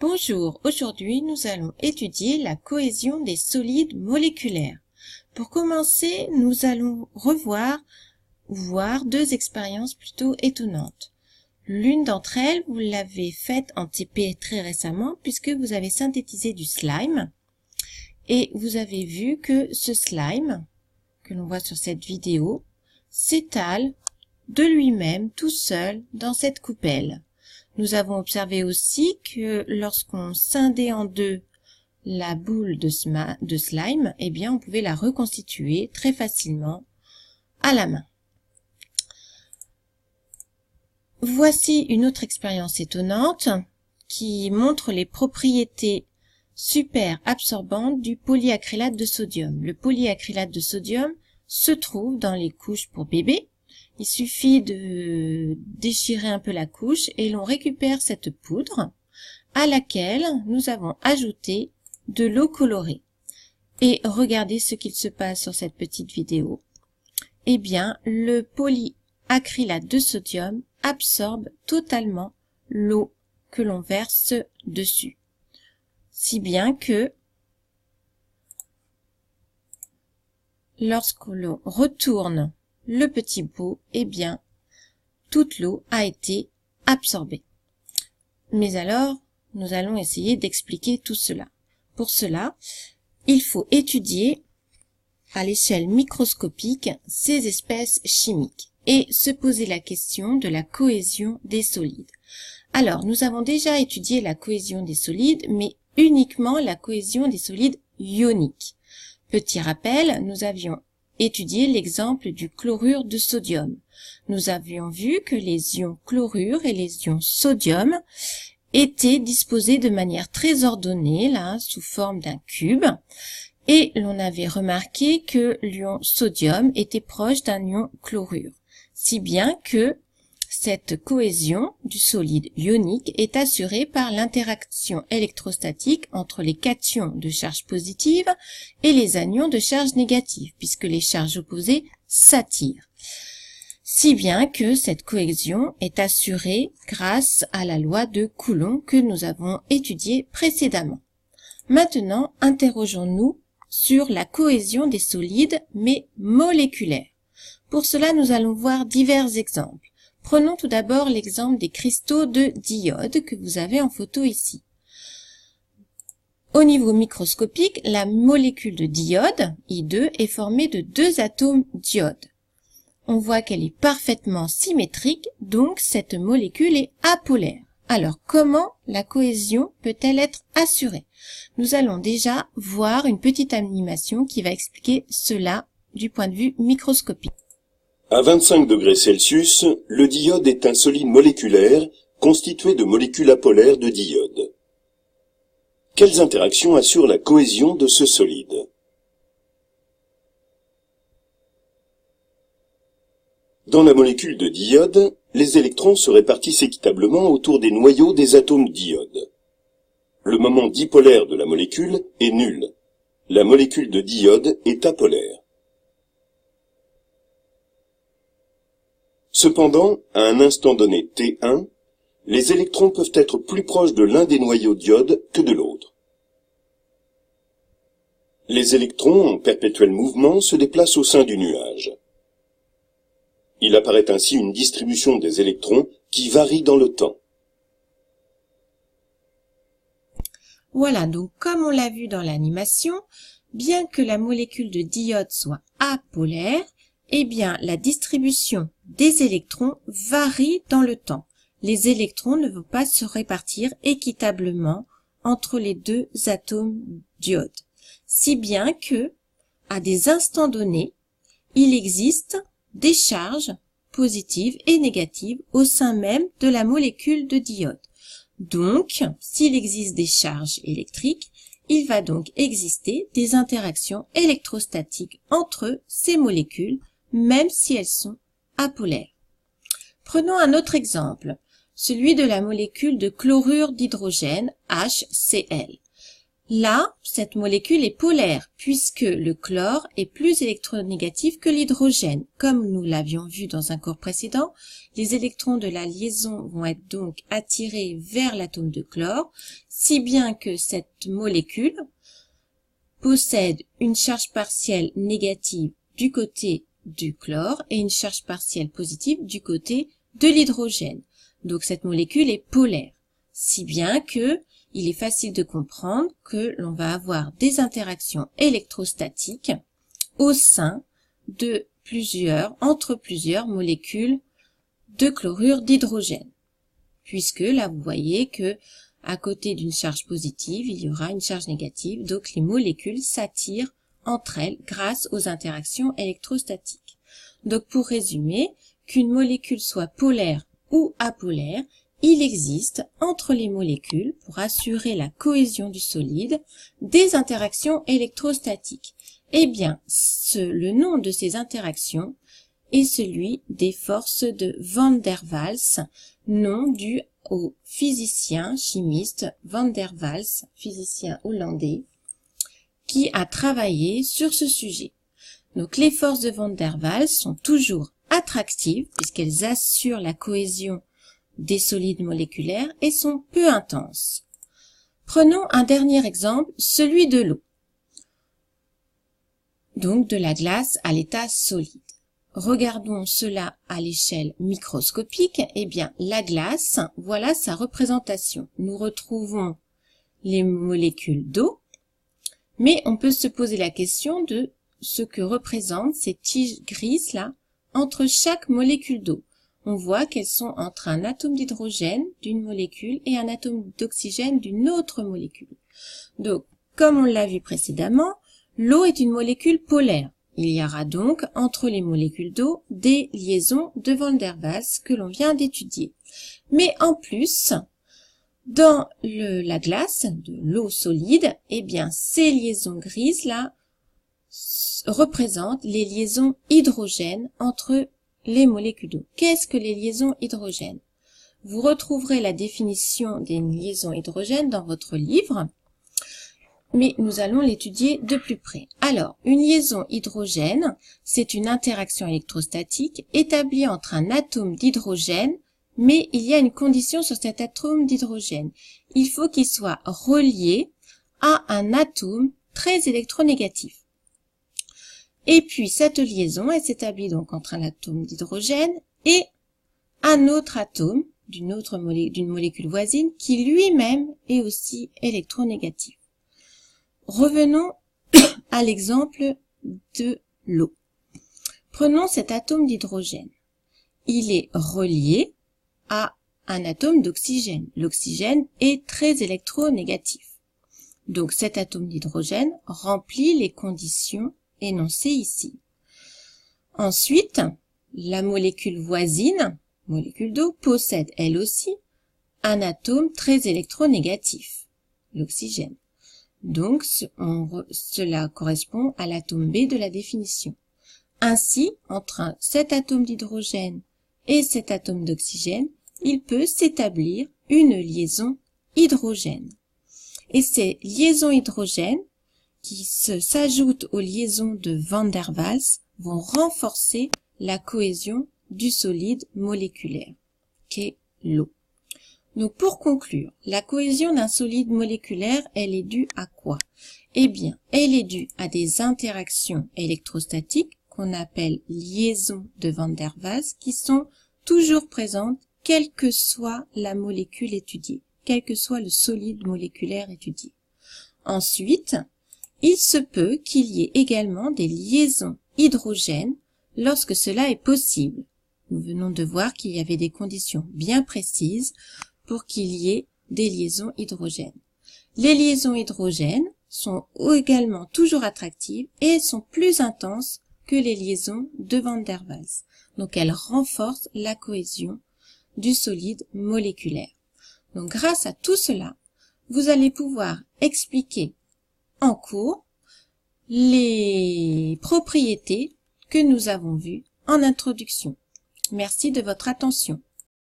Bonjour, aujourd'hui nous allons étudier la cohésion des solides moléculaires. Pour commencer, nous allons voir deux expériences plutôt étonnantes. L'une d'entre elles, vous l'avez faite en TP très récemment puisque vous avez synthétisé du slime et vous avez vu que ce slime, que l'on voit sur cette vidéo, s'étale de lui-même tout seul dans cette coupelle. Nous avons observé aussi que lorsqu'on scindait en deux la boule de slime, eh bien, on pouvait la reconstituer très facilement à la main. Voici une autre expérience étonnante qui montre les propriétés super absorbantes du polyacrylate de sodium. Le polyacrylate de sodium se trouve dans les couches pour bébés. Il suffit de déchirer un peu la couche et l'on récupère cette poudre à laquelle nous avons ajouté de l'eau colorée. Et regardez ce qu'il se passe sur cette petite vidéo. Eh bien, le polyacrylate de sodium absorbe totalement l'eau que l'on verse dessus. Si bien que lorsque l'on retourne le petit pot, eh bien, toute l'eau a été absorbée. Mais alors, nous allons essayer d'expliquer tout cela. Pour cela, il faut étudier à l'échelle microscopique ces espèces chimiques et se poser la question de la cohésion des solides. Alors, nous avons déjà étudié la cohésion des solides, mais uniquement la cohésion des solides ioniques. Petit rappel, nous avions étudié l'exemple du chlorure de sodium. Nous avions vu que les ions chlorure et les ions sodium étaient disposés de manière très ordonnée, là, sous forme d'un cube, et l'on avait remarqué que l'ion sodium était proche d'un ion chlorure, si bien que cette cohésion du solide ionique est assurée par l'interaction électrostatique entre les cations de charge positive et les anions de charge négative, puisque les charges opposées s'attirent. Si bien que cette cohésion est assurée grâce à la loi de Coulomb que nous avons étudiée précédemment. Maintenant, interrogeons-nous sur la cohésion des solides, mais moléculaires. Pour cela, nous allons voir divers exemples. Prenons tout d'abord l'exemple des cristaux de d'iode que vous avez en photo ici. Au niveau microscopique, la molécule de d'iode, I2, est formée de deux atomes d'iode. On voit qu'elle est parfaitement symétrique, donc cette molécule est apolaire. Alors, comment la cohésion peut-elle être assurée? Nous allons déjà voir une petite animation qui va expliquer cela du point de vue microscopique. À 25 degrés Celsius, le d'iode est un solide moléculaire constitué de molécules apolaires de d'iode. Quelles interactions assurent la cohésion de ce solide? Dans la molécule de d'iode, les électrons se répartissent équitablement autour des noyaux des atomes d'iode. Le moment dipolaire de la molécule est nul. La molécule de d'iode est apolaire. Cependant, à un instant donné T1, les électrons peuvent être plus proches de l'un des noyaux d'iode que de l'autre. Les électrons en perpétuel mouvement se déplacent au sein du nuage. Il apparaît ainsi une distribution des électrons qui varie dans le temps. Voilà, donc comme on l'a vu dans l'animation, bien que la molécule de d'iode soit apolaire, eh bien, la distribution des électrons varie dans le temps. Les électrons ne vont pas se répartir équitablement entre les deux atomes d'iode. Si bien que, à des instants donnés, il existe des charges positives et négatives au sein même de la molécule de d'iode. Donc, s'il existe des charges électriques, il va donc exister des interactions électrostatiques entre ces molécules, même si elles sont apolaires. Prenons un autre exemple, celui de la molécule de chlorure d'hydrogène, HCl. Là, cette molécule est polaire puisque le chlore est plus électronégatif que l'hydrogène. Comme nous l'avions vu dans un cours précédent, les électrons de la liaison vont être donc attirés vers l'atome de chlore, si bien que cette molécule possède une charge partielle négative du côté du chlore et une charge partielle positive du côté de l'hydrogène. Donc cette molécule est polaire, si bien que il est facile de comprendre que l'on va avoir des interactions électrostatiques au sein de entre plusieurs molécules de chlorure d'hydrogène. Puisque là, vous voyez que à côté d'une charge positive, il y aura une charge négative, donc les molécules s'attirent entre elles grâce aux interactions électrostatiques. Donc pour résumer, qu'une molécule soit polaire ou apolaire, il existe entre les molécules, pour assurer la cohésion du solide, des interactions électrostatiques. Eh bien, le nom de ces interactions est celui des forces de Van der Waals, nom dû au physicien chimiste Van der Waals, physicien hollandais, qui a travaillé sur ce sujet. Donc les forces de Van der Waals sont toujours attractives puisqu'elles assurent la cohésion des solides moléculaires et sont peu intenses. Prenons un dernier exemple, celui de l'eau. Donc de la glace à l'état solide. Regardons cela à l'échelle microscopique. Eh bien, la glace, voilà sa représentation. Nous retrouvons les molécules d'eau, mais on peut se poser la question de ce que représentent ces tiges grises là entre chaque molécule d'eau. On voit qu'elles sont entre un atome d'hydrogène d'une molécule et un atome d'oxygène d'une autre molécule. Donc, comme on l'a vu précédemment, l'eau est une molécule polaire. Il y aura donc entre les molécules d'eau des liaisons de Van der Waals que l'on vient d'étudier. Mais en plus, dans la glace, de l'eau solide, eh bien, ces liaisons grises là représentent les liaisons hydrogènes entre les molécules d'eau. Qu'est-ce que les liaisons hydrogènes? Vous retrouverez la définition des liaisons hydrogènes dans votre livre, mais nous allons l'étudier de plus près. Alors, une liaison hydrogène, c'est une interaction électrostatique établie entre un atome d'hydrogène, mais il y a une condition sur cet atome d'hydrogène. Il faut qu'il soit relié à un atome très électronégatif. Et puis, cette liaison, elle s'établit donc entre un atome d'hydrogène et un autre atome d'une molécule voisine qui lui-même est aussi électronégatif. Revenons à l'exemple de l'eau. Prenons cet atome d'hydrogène. Il est relié à un atome d'oxygène. L'oxygène est très électronégatif. Donc cet atome d'hydrogène remplit les conditions énoncées ici. Ensuite, la molécule voisine, molécule d'eau, possède elle aussi un atome très électronégatif, l'oxygène. Donc cela correspond à l'atome B de la définition. Ainsi, entre cet atome d'hydrogène et cet atome d'oxygène, il peut s'établir une liaison hydrogène. Et ces liaisons hydrogènes, qui s'ajoutent aux liaisons de Van der Waals, vont renforcer la cohésion du solide moléculaire, qu'est l'eau. Donc pour conclure, la cohésion d'un solide moléculaire, elle est due à quoi? Eh bien, elle est due à des interactions électrostatiques qu'on appelle liaisons de Van der Waals, qui sont toujours présentes quelle que soit la molécule étudiée, quel que soit le solide moléculaire étudié. Ensuite, il se peut qu'il y ait également des liaisons hydrogènes lorsque cela est possible. Nous venons de voir qu'il y avait des conditions bien précises pour qu'il y ait des liaisons hydrogènes. Les liaisons hydrogènes sont également toujours attractives et sont plus intenses que les liaisons de Van der Waals. Donc elles renforcent la cohésion du solide moléculaire. Donc grâce à tout cela, vous allez pouvoir expliquer en cours les propriétés que nous avons vues en introduction. Merci de votre attention.